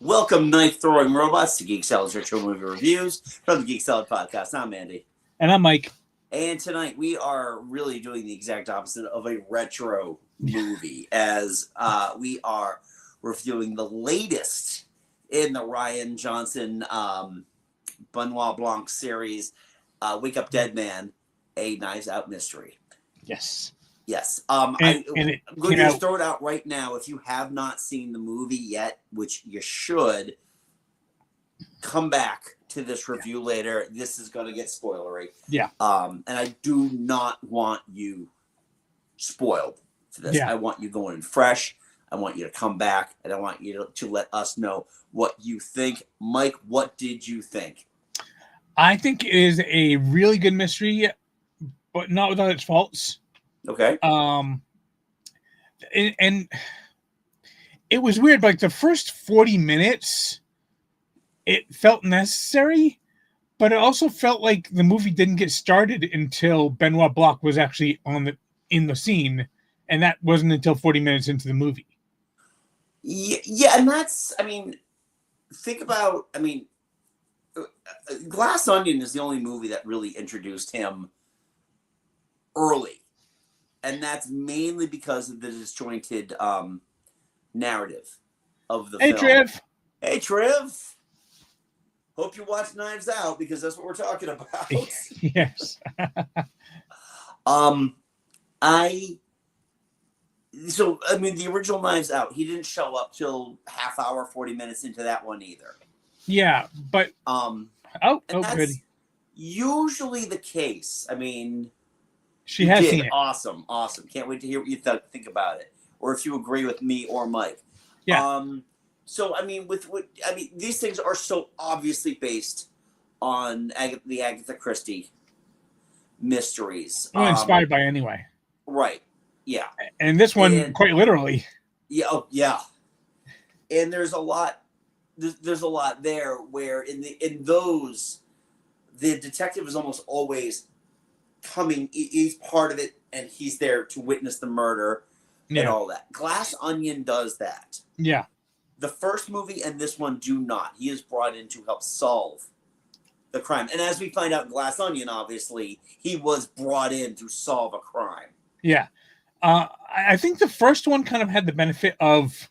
Welcome, knife-throwing robots, to Geek Salad's Retro Movie Reviews from the Geek Salad Podcast. I'm Andy. And I'm Mike. And tonight we are really doing the exact opposite of a retro movie, as we are reviewing the latest in the Rian Johnson Benoit Blanc series, Wake Up Dead Man, a Knives Out mystery. Yes. I'm going to just throw it out right now. If you have not seen the movie yet, which you should, come back to this review later. This is going to get spoilery. Yeah. And I do not want you spoiled for this. Yeah. I want you going in fresh. I want you to come back, and I want you to let us know what you think. Mike, what did you think? I think it is a really good mystery, but not without its faults. Okay. And it was weird. Like the first 40 minutes, it felt necessary, but it also felt like the movie didn't get started until Benoit Blanc was actually in the scene, and that wasn't until 40 minutes into the movie. Yeah, and that's, think about, Glass Onion is the only movie that really introduced him early. And that's mainly because of the disjointed narrative of the film. Hey, Triv. Hope you watch Knives Out, because that's what we're talking about. Yes. The original Knives Out, he didn't show up till half hour, 40 minutes into that one either. Yeah, but... that's good. Usually the case. She has seen it. Awesome. Can't wait to hear what you think about it, or if you agree with me or Mike. Yeah. These things are so obviously based on the Agatha Christie mysteries. Inspired by anyway. Right. Yeah. And this one, quite literally. Yeah. Oh, yeah. And there's a lot. There's a lot there where in those, the detective is almost always coming. He's part of it, and he's there to witness the murder and all that. Glass Onion does that. Yeah. The first movie and this one do not. He is brought in to help solve the crime. And as we find out in Glass Onion, obviously, he was brought in to solve a crime. Yeah. I think the first one kind of had the benefit of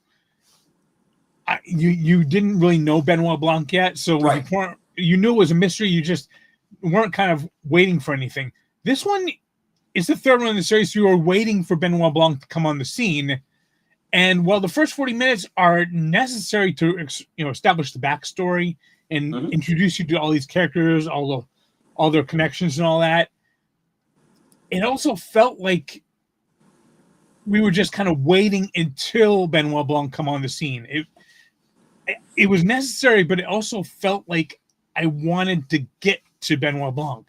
you didn't really know Benoit Blanc yet, so right. you knew it was a mystery. You just weren't kind of waiting for anything. This one is the third one in the series, so you were waiting for Benoit Blanc to come on the scene. And while the first 40 minutes are necessary to establish the backstory and introduce you to all these characters, all their connections and all that, it also felt like we were just kind of waiting until Benoit Blanc come on the scene. It was necessary, but it also felt like I wanted to get to Benoit Blanc.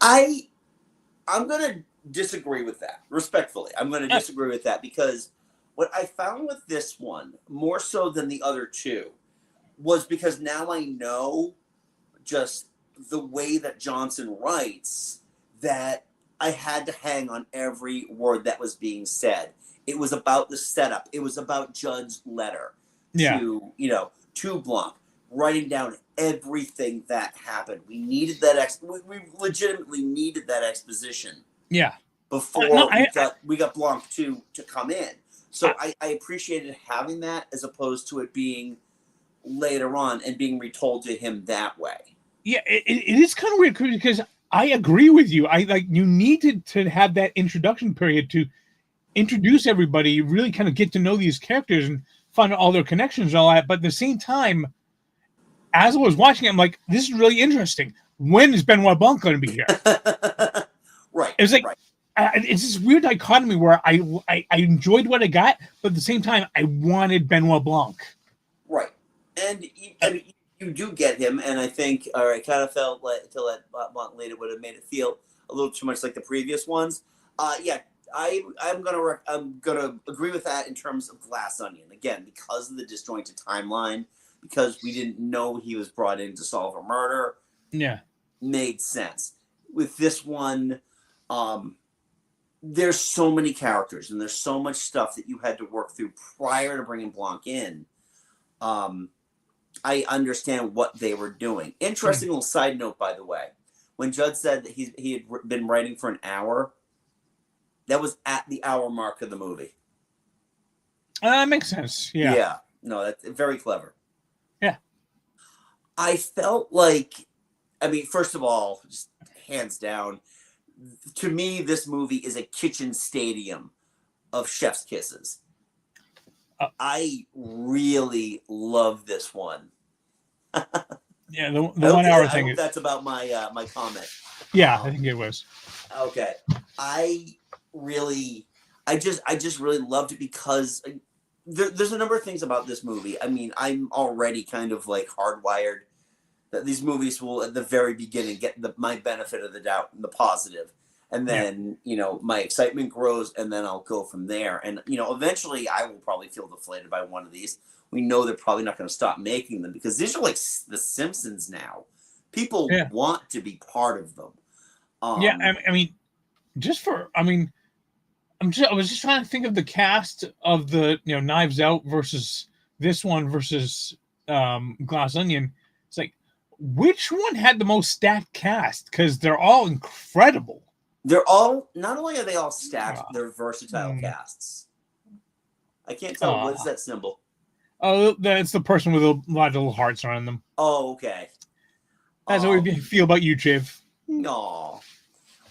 I'm going to disagree with that, respectfully. I'm going to disagree with that, because what I found with this one, more so than the other two, was because now I know just the way that Johnson writes, that I had to hang on every word that was being said. It was about the setup. It was about Judd's letter to Blanc, writing down everything that happened. We needed that. We legitimately needed that exposition. Yeah. Before we got Blanc to come in. So I appreciated having that, as opposed to it being later on and being retold to him that way. Yeah, it is kind of weird, because I agree with you. You needed to have that introduction period to introduce everybody, really kind of get to know these characters and find out all their connections and all that. But at the same time, as I was watching it, I'm like, this is really interesting. When is Benoit Blanc going to be here? Right. It was like, it's this weird dichotomy where I enjoyed what I got, but at the same time, I wanted Benoit Blanc. Right. And you do get him, and I think, I kind of felt like until that Blanc later would have made it feel a little too much like the previous ones. I'm gonna agree with that in terms of Glass Onion, again, because of the disjointed timeline, because we didn't know he was brought in to solve a murder. Yeah, made sense. With this one, there's so many characters and there's so much stuff that you had to work through prior to bringing Blanc in. I understand what they were doing. Interesting little side note, by the way. When Judd said that he had been writing for an hour, that was at the hour mark of the movie. That makes sense. Yeah. Yeah. No, that's very clever. Yeah. I felt like, I mean, first of all, just hands down, to me, this movie is a kitchen stadium of chef's kisses. I really love this one. Yeah, the 1 hour thing. I hope that's about my my comment. Yeah, I think it was. Okay, I just really loved it because there's a number of things about this movie. I mean, I'm already kind of like hardwired that these movies will at the very beginning get my benefit of the doubt and the positive, and then my excitement grows, and then I'll go from there. And eventually I will probably feel deflated by one of these. We know they're probably not going to stop making them because these are like The Simpsons now. People want to be part of them. I mean, I was just trying to think of the cast of the Knives Out versus this one versus Glass Onion. It's like, which one had the most stacked cast? Because they're all incredible. They're all, not only are they all stacked, they're versatile casts. I can't tell. What is that symbol? Oh, that's the person with a lot of little hearts around them. Oh, okay. That's how we feel about you, Chiv. No.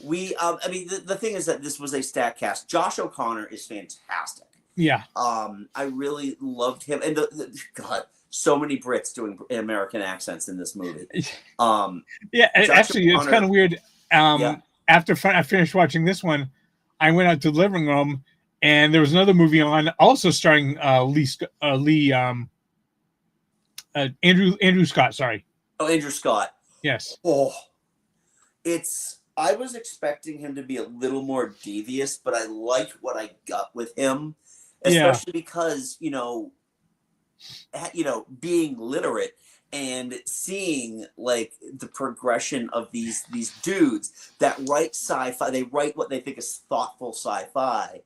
I mean, the thing is that this was a stacked cast. Josh O'Connor is fantastic. Yeah. I really loved him. And God, so many Brits doing American accents in this movie. Yeah, actually, it's kind of weird. After I finished watching this one, I went out to the living room, and there was another movie on, also starring Andrew Scott. Sorry. Oh, Andrew Scott. Yes. Oh, I was expecting him to be a little more devious, but I liked what I got with him, especially because being literate and seeing like the progression of these dudes that write sci-fi. They write what they think is thoughtful sci-fi,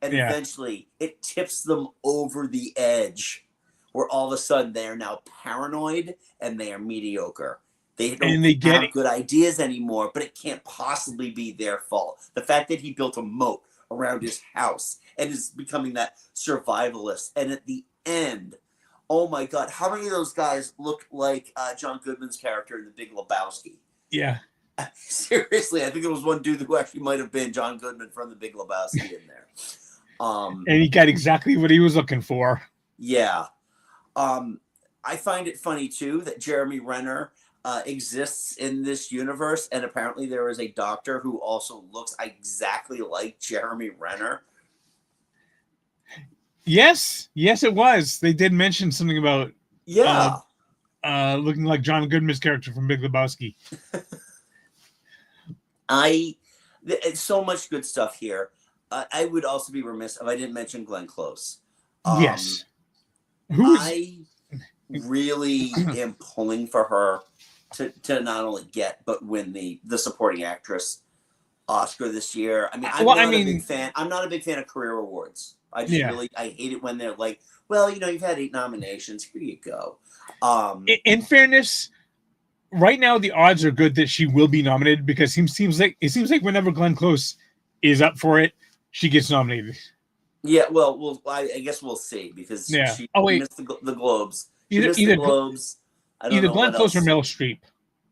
and eventually it tips them over the edge, where all of a sudden they are now paranoid and they are mediocre. They don't have good ideas anymore, but it can't possibly be their fault. The fact that he built a moat around his house and is becoming that survivalist. And at the end, oh my God, how many of those guys look like John Goodman's character in The Big Lebowski? Yeah. Seriously, I think there was one dude who actually might have been John Goodman from The Big Lebowski in there. And he got exactly what he was looking for. Yeah. I find it funny, too, that Jeremy Renner exists in this universe, and apparently there is a doctor who also looks exactly like Jeremy Renner. Yes, it was. They did mention something about looking like John Goodman's character from Big Lebowski. It's so much good stuff here. I would also be remiss if I didn't mention Glenn Close. Yes, I really am pulling for her to not only get but win the supporting actress Oscar this year. I mean, a big fan. I'm not a big fan of career awards. I hate it when they're like, well, you've had 8 nominations. Here you go. In fairness, right now the odds are good that she will be nominated because it seems like whenever Glenn Close is up for it, she gets nominated. Yeah, well, I guess we'll see because she missed the Globes. Either Globes. Either Glenn Close or Meryl Streep.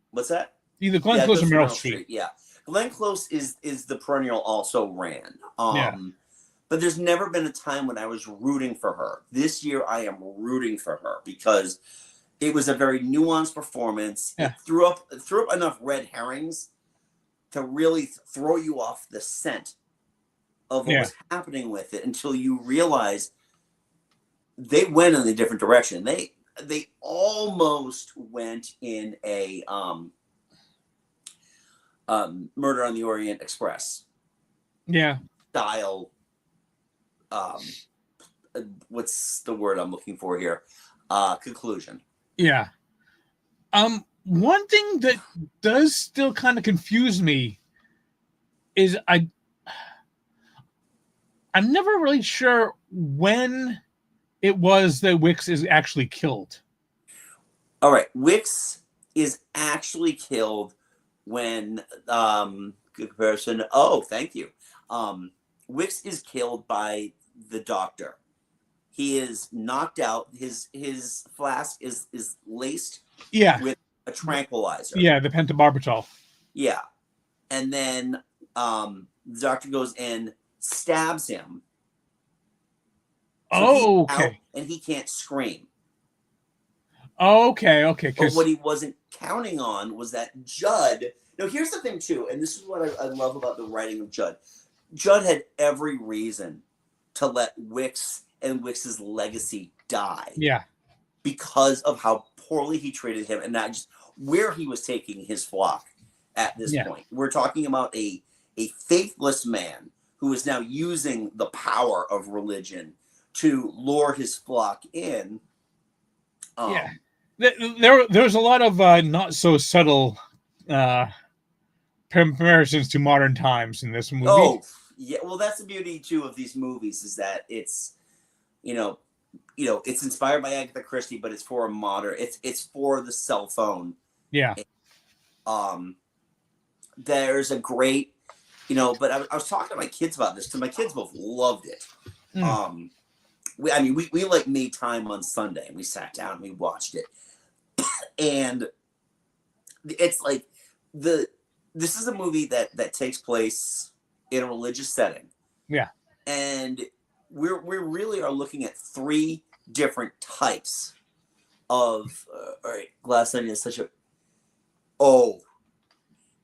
What's that? Either Glenn Close or Meryl Streep. Yeah, Glenn Close is the perennial also ran. But there's never been a time when I was rooting for her. This year, I am rooting for her because it was a very nuanced performance. Yeah. It threw up enough red herrings to really throw you off the scent of what was happening with it until you realize they went in a different direction. They almost went in a Murder on the Orient Express style. What's the word I'm looking for here? Conclusion. Yeah. One thing that does still kind of confuse me is I'm never really sure when it was that Wicks is actually killed. All right, Wicks is actually killed when good comparison. Oh, thank you. Wicks is killed by the doctor. He is knocked out. His flask is laced Yeah, with a tranquilizer. yeah, the pentobarbital. Yeah, and then the doctor goes and stabs him, so he's Oh, out okay. and he can't scream. Okay, okay, But what because he wasn't counting on was that Judd. Now, here's the thing too, and this is what I love about the writing of Judd. Judd had every reason to let Wicks and Wicks's legacy die yeah, because of how poorly he treated him and not just where he was taking his flock at this yeah, point. We're talking about a faithless man who is now using the power of religion to lure his flock in. yeah. Um, There's a lot of not so subtle uh, comparisons to modern times in this movie. oh, yeah. Well, that's the beauty too of these movies is that it's you know it's inspired by Agatha Christie, but it's for a modern. It's for the cell phone. Yeah, Um, there's a great, but I was talking to my kids about this because my kids both loved it. mm, Um, we like made time on Sunday and we sat down and we watched it, and it's like this is a movie that takes place in a religious setting, yeah. and we really are looking at three different types of. All right, Glass Onion is such a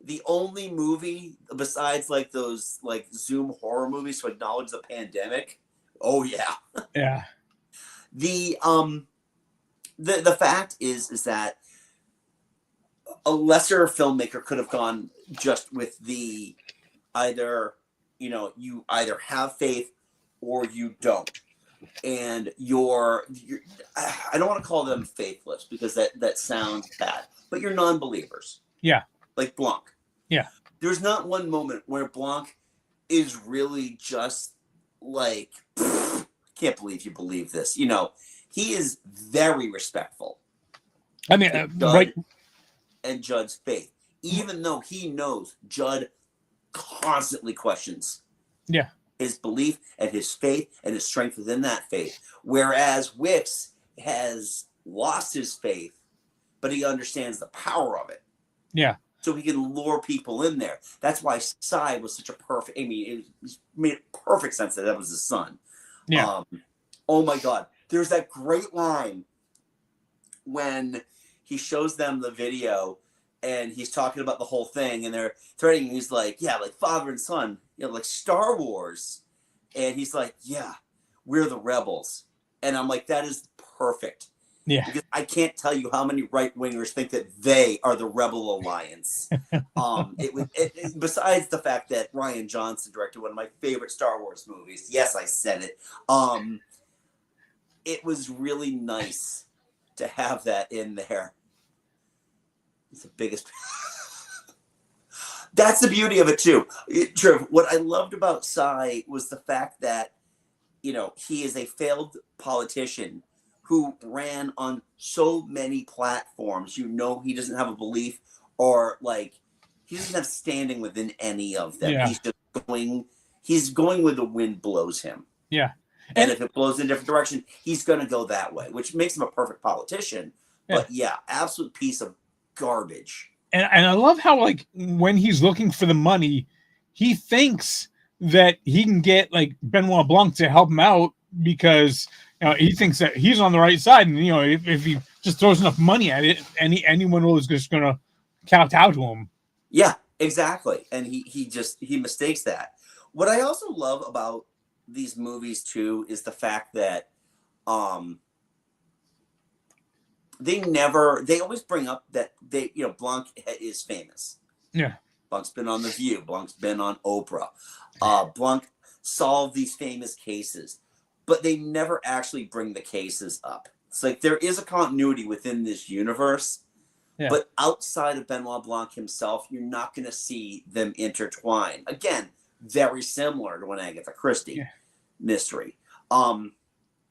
the only movie besides like those like Zoom horror movies to acknowledge the pandemic. Oh yeah. Yeah, The the fact is that a lesser filmmaker could have gone just with the either you either have faith or you don't, and you're I don't want to call them faithless because that sounds bad, but you're non-believers yeah, like Blanc. yeah, There's not one moment where Blanc is really just like, can't believe you believe this. He is very respectful I mean, to right. Judd and Judd's faith, even though he knows Judd constantly questions Yeah, his belief and his faith and his strength within that faith. Whereas Wicks has lost his faith, but he understands the power of it. yeah, So he can lure people in there. That's why Psy was such a perfect. I mean, it made perfect sense that was his son. yeah, Oh my God, there's that great line when he shows them the video and he's talking about the whole thing and they're threatening. He's like, "Yeah, like father and son, like Star Wars," and he's like, "Yeah, we're the rebels," and I'm like, "That is perfect." yeah, Because I can't tell you how many right wingers think that they are the Rebel Alliance. Besides the fact that Rian Johnson directed one of my favorite Star Wars movies. Yes, I said it. It was really nice to have that in there. It's the biggest. That's the beauty of it too. Trev, what I loved about Psy was the fact that he is a failed politician who ran on so many platforms. He doesn't have a belief or like he doesn't have standing within any of them. yeah, He's just going where the wind blows him. yeah. And And if it blows in a different direction, he's going to go that way, which makes him a perfect politician. yeah, But yeah, absolute piece of garbage. and I love how like when he's looking for the money, he thinks that he can get like Benoit Blanc to help him out because he thinks that he's on the right side, and if he just throws enough money at it, anyone is just gonna kowtow to him. Yeah, exactly. And he mistakes that. What I also love about these movies too is the fact that they always bring up that Blanc is famous. Yeah, Blanc's been on The View. Blanc's been on Oprah. Blanc solved these famous cases, but they never actually bring the cases up. It's like there is a continuity within this universe, yeah, but outside of Benoit Blanc himself, you're not going to see them intertwine. Again, very similar to an Agatha Christie yeah, mystery.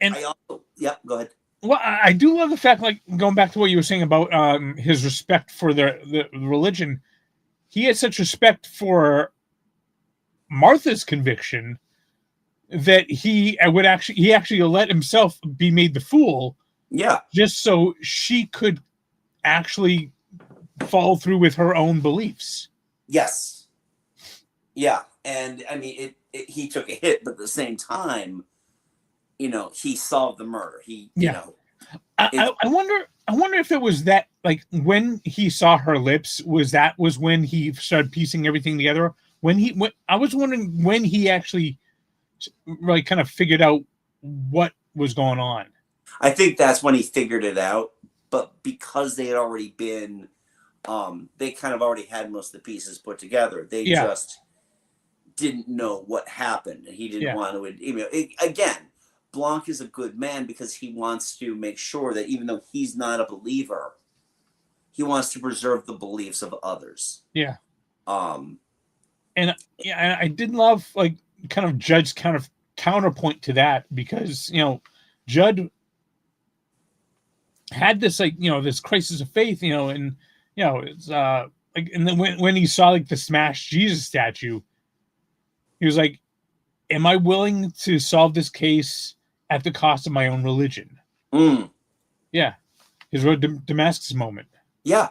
And I also, yeah, go ahead. well, I do love the fact, like going back to what you were saying about his respect for the religion. He had such respect for Martha's conviction that he actually let himself be made the fool Yeah. just so she could actually follow through with her own beliefs. Yes. Yeah. And I mean, he took a hit, but at the same time, he solved the murder. Yeah. It, I wonder. I wonder if it was that, like, when he saw her lips, was when he started piecing everything together. When I was wondering when he actually really kind of figured out what was going on. I think that's when he figured it out. But because they had already been, they kind of already had most of the pieces put together. They Yeah, just didn't know what happened, and he didn't yeah, want to. Again, Blanc is a good man because he wants to make sure that even though he's not a believer, he wants to preserve the beliefs of others. yeah. Um, And yeah, I did love, like, kind of Judd's kind of counterpoint to that, because Judd had this, like, this crisis of faith, and it's like, and then when he saw, like, the smashed Jesus statue, he was like, am I willing to solve this case at the cost of my own religion? mm, Yeah, his road to Damascus moment. yeah,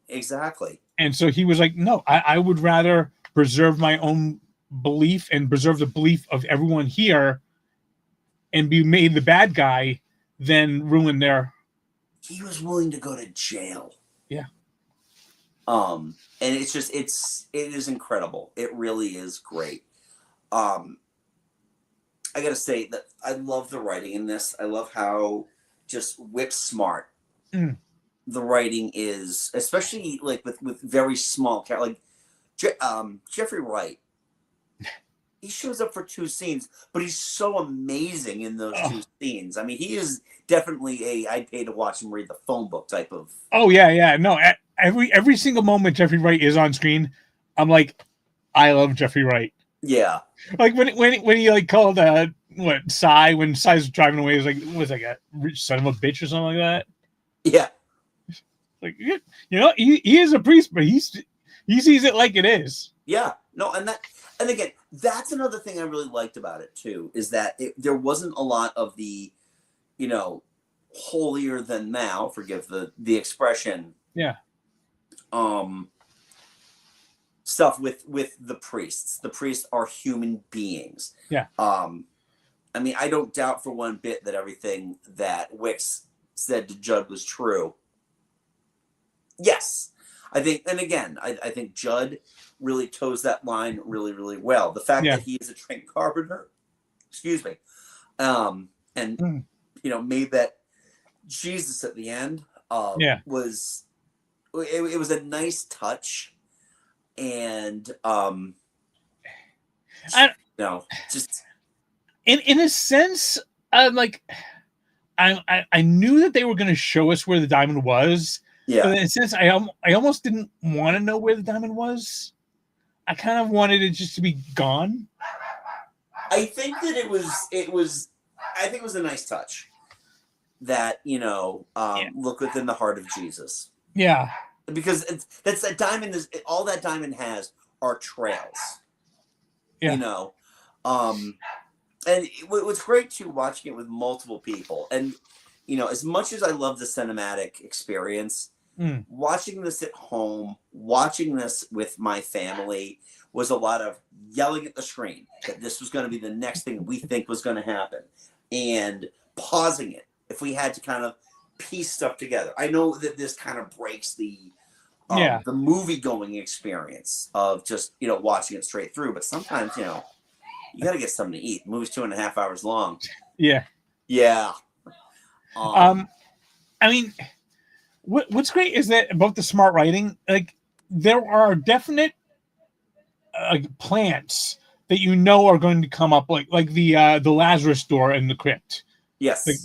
exactly. And so he was like, no, I would rather preserve my own belief and preserve the belief of everyone here and be made the bad guy than ruin their. He was willing to go to jail. Yeah. And it is incredible. It really is great. I gotta say that I love the writing in this. I love how just whip smart the writing is, especially like with very small characters. Like Jeffrey Wright, he shows up for 2 scenes, but he's so amazing in those 2 scenes. I mean, he is definitely I'd pay to watch him read the phone book type of. Oh yeah. No, every single moment Jeffrey Wright is on screen, I'm like, I love Jeffrey Wright. Yeah. Like when he, like, called Cy when Cy's driving away, was like a rich son of a bitch or something like that. Yeah. Like, he is a priest, but he sees it like it is. Yeah. No, and again, that's another thing I really liked about it too, is that there wasn't a lot of the, holier than thou, forgive the expression. Yeah. Stuff with the priests. The priests are human beings. Yeah. I mean, I don't doubt for one bit that everything that Wicks said to Judd was true. Yes. I think, and again, I think Judd really toes that line really, really well. The fact that he is a trained carpenter, excuse me, and made that Jesus at the end was it was a nice touch, and just in a sense, like, I knew that they were going to show us where the diamond was. Yeah. But in a sense, I almost didn't want to know where the diamond was. I kind of wanted it just to be gone. I think that it was a nice touch that, look within the heart of Jesus. Yeah. Because that's that diamond all that diamond has are trails. Yeah. And it was great too, watching it with multiple people. And, as much as I love the cinematic experience, watching this at home, watching this with my family was a lot of yelling at the screen that this was going to be the next thing we think was going to happen, and pausing it if we had to kind of piece stuff together. I know that this kind of breaks the movie going experience of just, watching it straight through. But sometimes, you got to get something to eat. The movie's 2.5 hours long. Yeah. Yeah. I mean, what's great is that about the smart writing, like, there are definite plants that are going to come up, like the Lazarus door in the crypt. Yes. Like,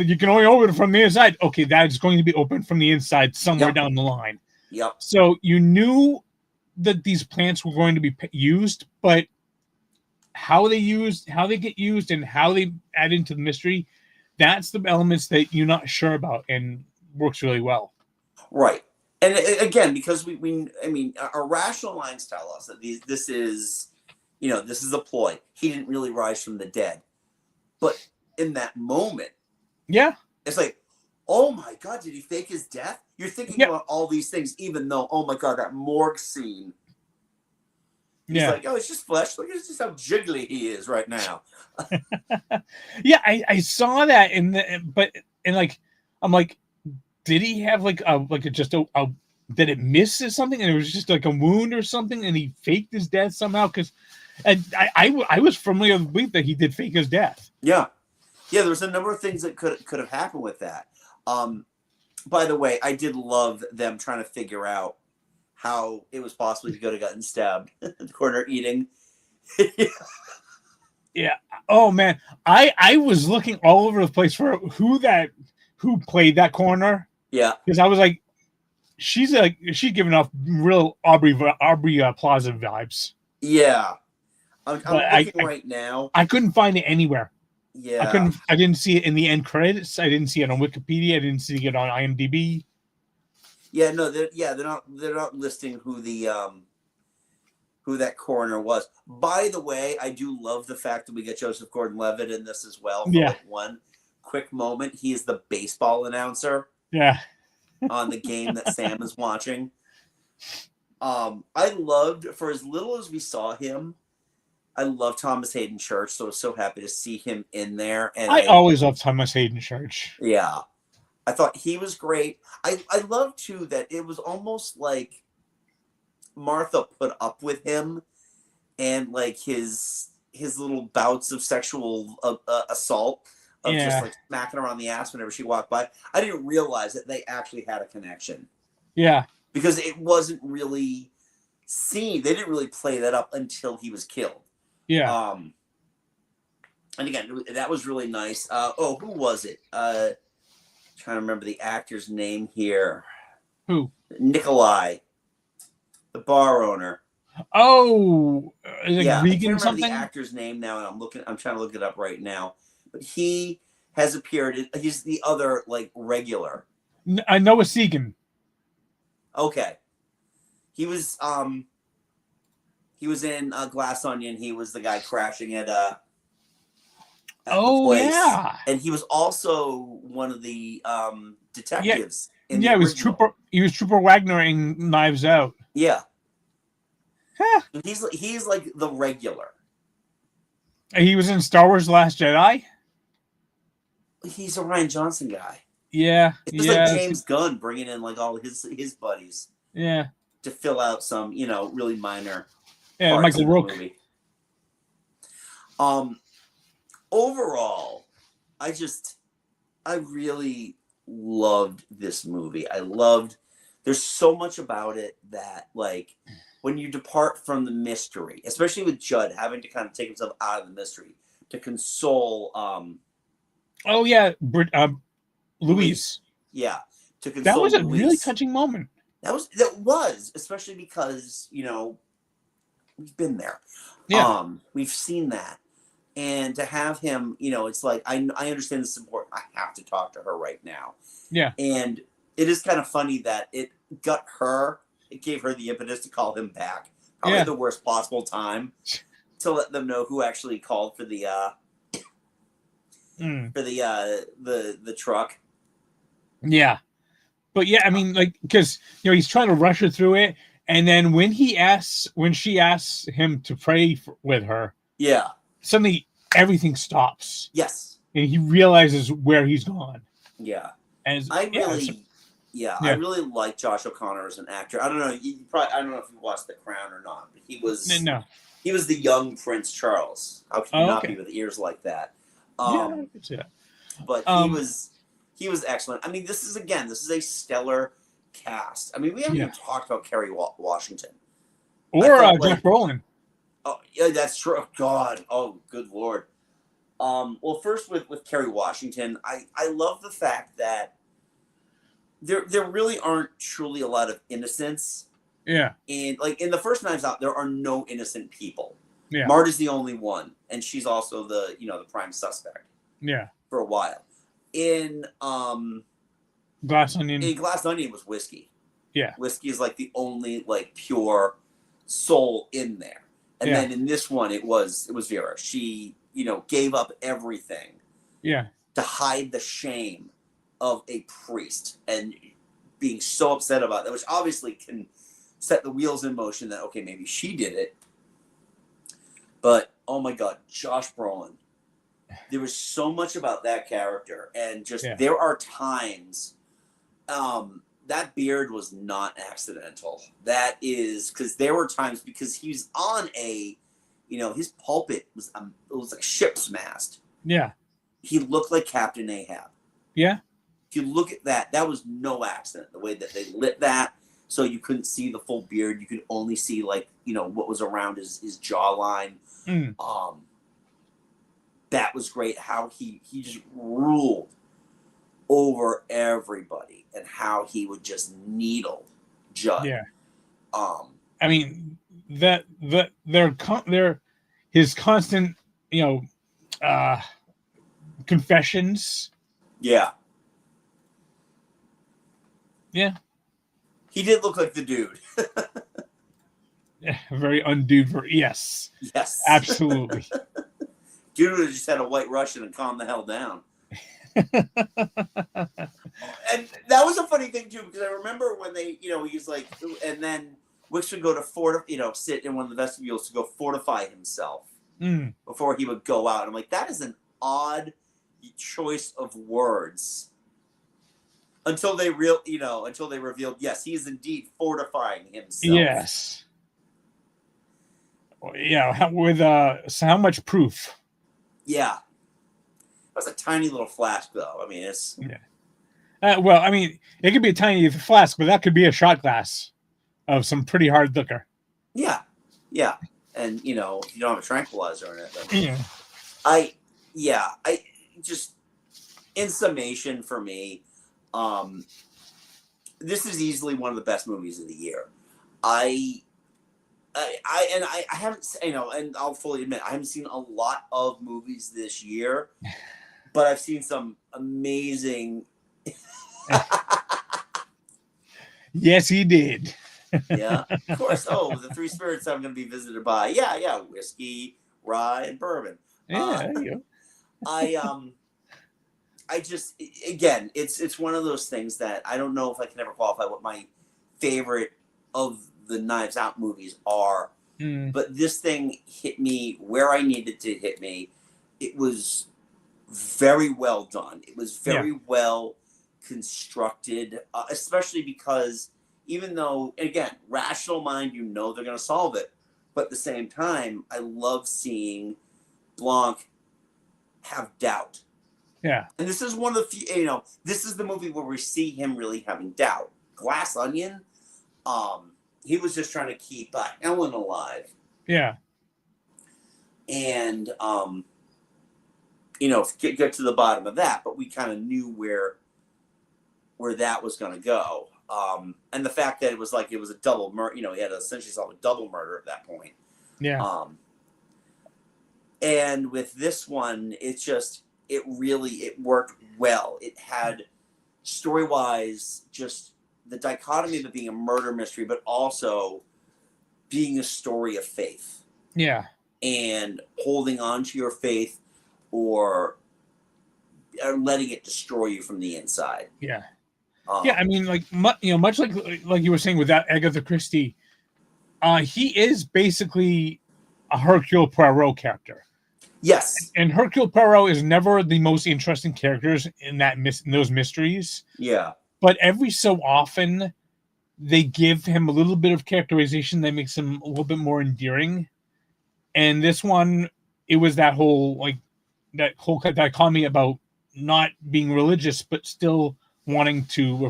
you can only open it from the inside. Okay, that's going to be open from the inside somewhere down the line. Yep. So you knew that these plants were going to be used, but how they get used, and how they add into the mystery, that's the elements that you're not sure about and works really well. Right. And again, because I mean, our rational minds tell us that this is, this is a ploy. He didn't really rise from the dead. But in that moment, Yeah. it's like, oh my God, did he fake his death? You're thinking about all these things, even though, oh my God, that morgue scene. He's like, oh, it's just flesh. Look at just how jiggly he is right now. Yeah, I saw that I'm like, did he have like a did it miss or something, and it was just like a wound or something, and he faked his death somehow? Because I was firmly of the belief that he did fake his death. Yeah, there was a number of things that could have happened with that. By the way, I did love them trying to figure out how it was possible he could have gotten stabbed at the corner eating. Yeah. Oh man, I was looking all over the place for who played that corner. Yeah. Because I was like, she's giving off real Aubrey Plaza vibes. Yeah. I'm looking right now. I couldn't find it anywhere. Yeah. I didn't see it in the end credits. I didn't see it on Wikipedia. I didn't see it on IMDb. Yeah, no, they're not listing who that coroner was. By the way, I do love the fact that we get Joseph Gordon-Levitt in this as well. For like one quick moment, he is the baseball announcer. Yeah. On the game that Sam is watching. I loved, for as little as we saw him, I love Thomas Hayden Church, so I was so happy to see him in there. And I always love Thomas Hayden Church. Yeah. I thought he was great. I love, too, that it was almost like Martha put up with him and, like, his little bouts of sexual assault, of just, like, smacking her on the ass whenever she walked by. I didn't realize that they actually had a connection. Yeah. Because it wasn't really seen. They didn't really play that up until he was killed. Yeah. And again, that was really nice. Who was it? Trying to remember the actor's name here. Who? Nikolai, the bar owner. Oh, yeah. Regan I can't remember something? the actor's name now, and I'm trying to look it up right now. But he has appeared. He's the other like regular. Noah Segan. Okay. He was in Glass Onion. He was the guy crashing at the place. Yeah. And he was also one of the detectives. He was Trooper Wagner in Knives Out. Yeah. Huh. He's like the regular. He was in Star Wars: The Last Jedi. He's a Rian Johnson guy. Yeah. It's like James Gunn bringing in like all his buddies. Yeah. To fill out some, really minor. Yeah, Michael Rourke. Movie. Overall, I really loved this movie. There's so much about it that, like, when you depart from the mystery, especially with Judd having to kind of take himself out of the mystery to console. Louise. Yeah, to console. That was a Louise. really touching moment. That was, especially because we've been there. Yeah. We've seen that. And to have him, it's like, I understand this is important. I have to talk to her right now. Yeah. And it is kind of funny that it gave her the impetus to call him back. Probably the worst possible time to let them know who actually called for the truck. Yeah. But yeah, I mean, like, because, he's trying to rush her through it. And then when she asks him to pray with her. Yeah. Suddenly everything stops. Yes. And he realizes where he's gone. Yeah. And I really like Josh O'Connor as an actor. I don't know. I don't know if you watched The Crown or not, but he was he was the young Prince Charles. How can you not be with ears like that? But he was excellent. I mean, this is a stellar cast. I mean, we haven't even talked about Kerry Washington or Jack Brolin. Oh, yeah, that's true. Oh, God. Oh, good Lord. Well, first with Kerry Washington, I love the fact that there really aren't truly a lot of innocents. Yeah. And like in the first Knives Out, there are no innocent people. Yeah. Marta's the only one, and she's also the prime suspect. Yeah. For a while. in Glass Onion. in Glass Onion was whiskey. Yeah. Whiskey is like the only like pure soul in there. And Yeah. then in this one, it was Vera. She, gave up everything Yeah. to hide the shame of a priest and being so upset about that, which obviously can set the wheels in motion that, okay, maybe she did it. But, oh my God, Josh Brolin. There was so much about that character. And just, there are times, that beard was not accidental. That is, because there were times, because he was on his pulpit was, it was like a ship's mast. Yeah. He looked like Captain Ahab. Yeah. If you look at that, that was no accident. The way that they lit that, so you couldn't see the full beard. You could only see what was around his jawline. That was great. How he just ruled over everybody, and how he would just needle Judd. Yeah. I mean his constant confessions. Yeah. Yeah. He did look like the dude. Yeah, very undude. Yes. Yes. Absolutely. Dude would have just had a White Russian and calmed the hell down. And that was a funny thing too, because I remember when they, he's like, and then Wicks would go to sit in one of the vestibules to go fortify himself before he would go out. I'm like, that is an odd choice of words. Until they revealed, yes, he is indeed fortifying himself. Yes. Yeah, with how much proof? Yeah. That's a tiny little flask, though. I mean, it's... Yeah. Well, I mean, it could be a tiny flask, but that could be a shot glass of some pretty hard liquor. Yeah. Yeah. And, if you don't have a tranquilizer in it, then... Yeah. I just... In summation, for me, this is easily one of the best movies of the year. I haven't, and I'll fully admit, I haven't seen a lot of movies this year, but I've seen some amazing. Yes, he did. Yeah, of course. Oh, the three spirits I'm going to be visited by. Yeah, whiskey, rye, and bourbon. Yeah, there you go. I just, again, it's one of those things that I don't know if I can ever qualify what my favorite of the Knives Out movies are, but this thing hit me where I needed to hit me. It was very well done. It was very well constructed, especially because even though, again, rational mind, they're going to solve it, but at the same time, I love seeing Blanc have doubt. Yeah. And this is one of the few, this is the movie where we see him really having doubt. Glass Onion, he was just trying to keep Ellen alive. Yeah. And, get to the bottom of that, but we kind of knew where that was going to go. And the fact that it was a double murder, he had essentially solved a double murder at that point. Yeah. And with this one, it worked well. It had, story-wise, just the dichotomy of it being a murder mystery, but also being a story of faith. Yeah. And holding on to your faith or letting it destroy you from the inside. Yeah. I mean, much like you were saying with that Agatha Christie, he is basically a Hercule Poirot character. Yes. And Hercule Poirot is never the most interesting characters in those mysteries. Yeah. But every so often, they give him a little bit of characterization that makes him a little bit more endearing. And this one, it was that whole dichotomy about not being religious, but still wanting to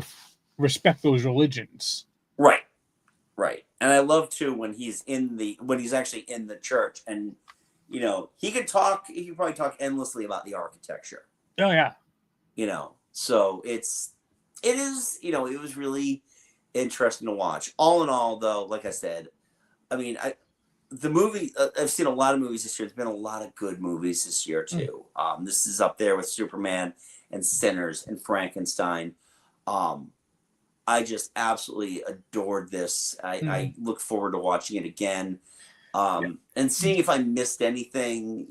respect those religions. Right. And I love too when he's actually in the church, and he could probably talk endlessly about the architecture. Oh yeah. So it was really interesting to watch. All in all, though, like I said, I mean, the movie, I've seen a lot of movies this year. There's been a lot of good movies this year too. This is up there with Superman and Sinners and Frankenstein. I just absolutely adored this. I look forward to watching it again, and seeing if I missed anything.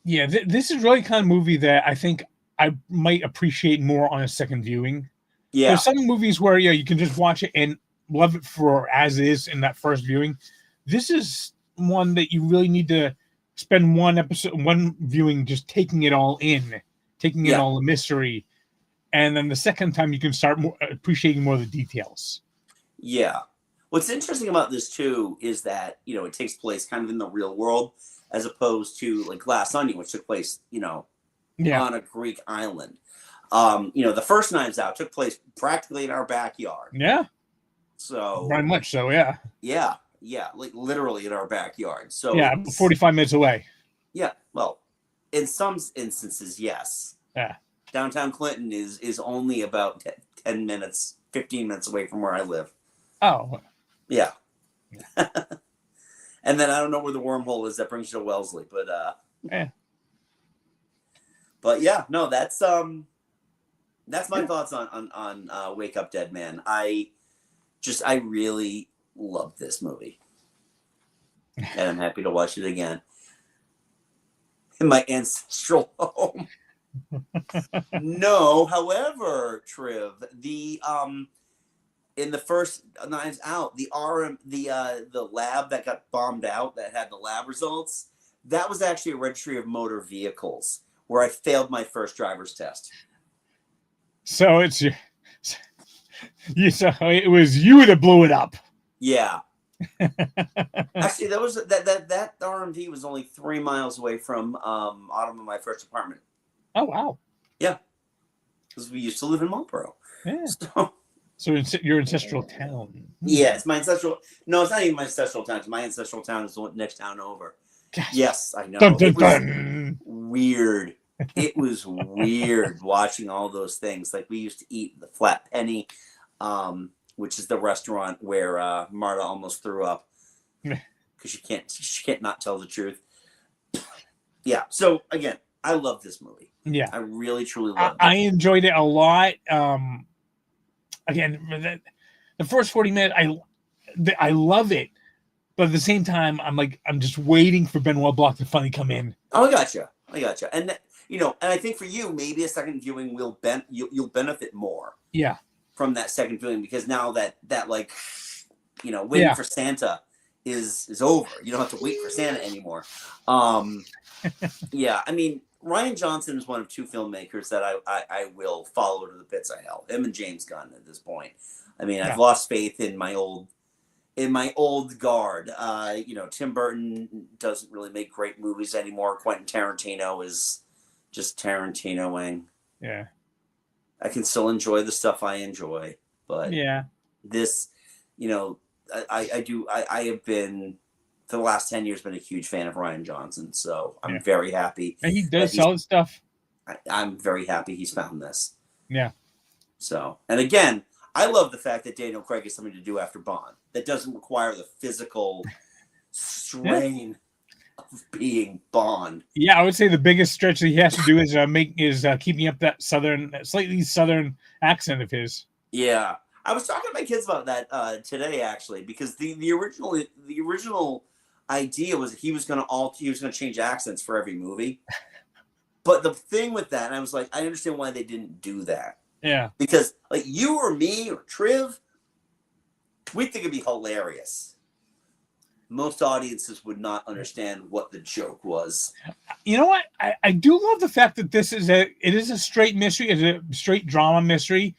Yeah, this is really kind of movie that I think I might appreciate more on a second viewing. Yeah, There's some movies where you can just watch it and love it for as is in that first viewing. This is one that you really need to spend one viewing just taking it all in, taking in all the mystery, and then the second time you can start appreciating more of the details. Yeah. What's interesting about this too is that it takes place kind of in the real world, as opposed to like Glass Onion, which took place on a Greek island. The first Knives Out took place practically in our backyard. Yeah. So very much so. Yeah. Yeah, like literally in our backyard. So 45 minutes away. Yeah. Well, in some instances, yes. Yeah. Downtown Clinton is only about 10 minutes, 15 minutes away from where I live. Oh. Yeah. And then I don't know where the wormhole is that brings you to Wellesley, but But yeah, no, that's my thoughts on Wake Up Dead Man. I really love this movie. And I'm happy to watch it again in my ancestral home. No, however, Triv, in the first Knives Out, the lab that got bombed out that had the lab results, that was actually a registry of motor vehicles where I failed my first driver's test. So so it was you that blew it up. Yeah. Actually, that RMV was only 3 miles away from Autumn of my first apartment. Oh wow! Yeah, because we used to live in Marlboro. Yeah. So your ancestral town. Yeah, it's my ancestral. No, it's not even my ancestral town. My ancestral town is the next town over. Gosh. Yes, I know. Dun, dun, it was dun. weird. It was weird watching all those things. Like we used to eat the Flat Penny, which is the restaurant where Marta almost threw up because she can't not tell the truth. Yeah. So again, I love this movie. Yeah, I really truly love it. I enjoyed it a lot. Again, the first 40 minutes, I love it, but at the same time, I'm just waiting for Benoit Blanc to finally come in. Oh, I gotcha. And and I think for you, maybe a second viewing you'll benefit more. Yeah. From that second viewing, because now that waiting for Santa is over. You don't have to wait for Santa anymore. Yeah, I mean, Rian Johnson is one of two filmmakers that I will follow to the pits of hell. Him and James Gunn at this point. I mean, I've lost faith in my old guard. Tim Burton doesn't really make great movies anymore. Quentin Tarantino is just Tarantinoing. Yeah. I can still enjoy the stuff I enjoy, but this, I have been for the last 10 years been a huge fan of Rian Johnson, so I'm very happy. And he does solid stuff. I'm very happy he's found this. Yeah. So, and again, I love the fact that Daniel Craig has something to do after Bond that doesn't require the physical strain of being Bond. Yeah, I would say the biggest stretch that he has to do is keeping up that slightly southern accent of his. Yeah, I was talking to my kids about that today actually, because the original idea was that he was going to change accents for every movie. But the thing with that, and I was like, I understand why they didn't do that. Yeah, because like you or me or Triv, we think it'd be hilarious. Most audiences would not understand what the joke was. You know what? I do love the fact that it is a straight mystery, it's a straight drama mystery,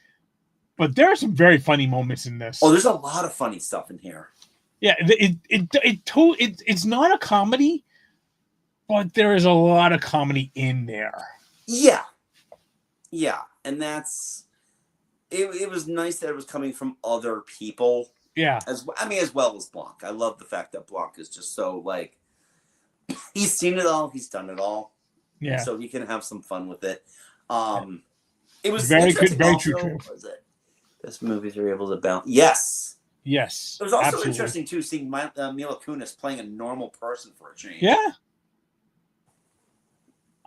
but there are some very funny moments in this. Oh, there's a lot of funny stuff in here. Yeah, it's not a comedy, but there is a lot of comedy in there. Yeah, and that's it. Was nice that it was coming from other people. Yeah, as well as Blanc. I love the fact that Blanc is just so like he's seen it all, he's done it all. Yeah, so he can have some fun with it. It was very good, very true. Was it? Best movies are able to balance. Yes. Yes. It was also interesting too seeing Mila Kunis playing a normal person for a change. Yeah.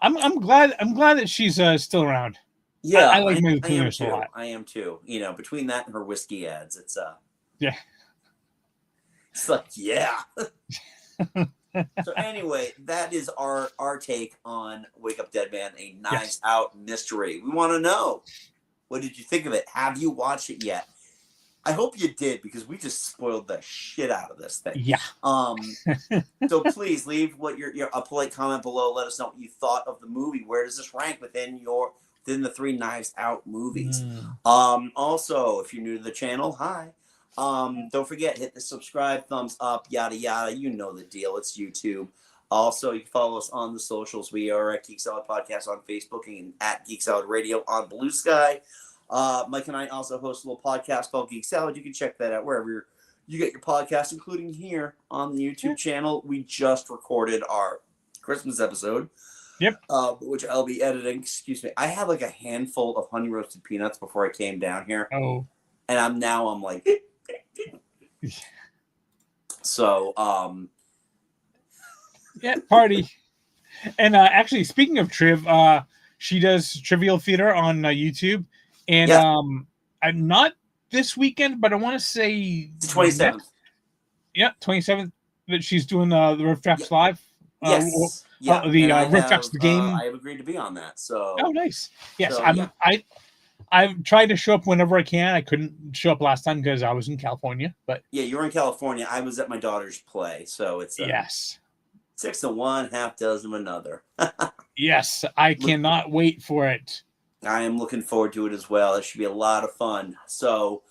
I'm glad that she's still around. Yeah, I like I Mila am Kunis a too. lot. I am too. You know, between that and her whiskey ads, it's Yeah. it's like, yeah. So anyway, that is our take on Wake Up Dead Man, a Knives Out mystery. We want to know, what did you think of it? Have you watched it yet? I hope you did, because we just spoiled the shit out of this thing. Yeah. So please leave what your a polite comment below. Let us know what you thought of the movie. Where does this rank within the 3 Knives Out movies? Also, if you're new to the channel, hi. Don't forget, hit the subscribe, thumbs up, yada yada. You know the deal. It's YouTube. Also, you can follow us on the socials. We are at Geek Salad Podcast on Facebook and at Geek Salad Radio on Blue Sky. Mike and I also host a little podcast called Geek Salad. You can check that out wherever you get your podcast, including here on the YouTube channel. We just recorded our Christmas episode. Yep. Which I'll be editing. Excuse me. I had like a handful of honey roasted peanuts before I came down here. Oh. And I'm like so yeah, party. And actually, speaking of Triv, she does Trivial Theater on YouTube, and I'm not this weekend, but I want to say the 27th. Yeah, 27th. That she's doing the Riff Tracks live. Yes. The Riff Tracks the game. I have agreed to be on that. So. Oh, nice. Yes, so, I've tried to show up whenever I can. I couldn't show up last time because I was in California. But yeah, you were in California. I was at my daughter's play, so it's yes, 6 of one, half dozen of another. Yes, I cannot wait for it. I am looking forward to it as well. It should be a lot of fun. So,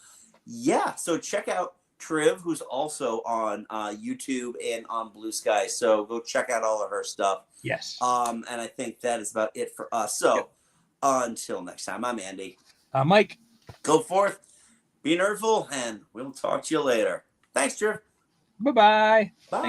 yeah. So check out Triv, who's also on YouTube and on Blue Sky. So go check out all of her stuff. Yes. And I think that is about it for us. So until next time, I'm Andy. Mike. Go forth, be nerdful, and we'll talk to you later. Thanks, Triv. Bye-bye. Bye.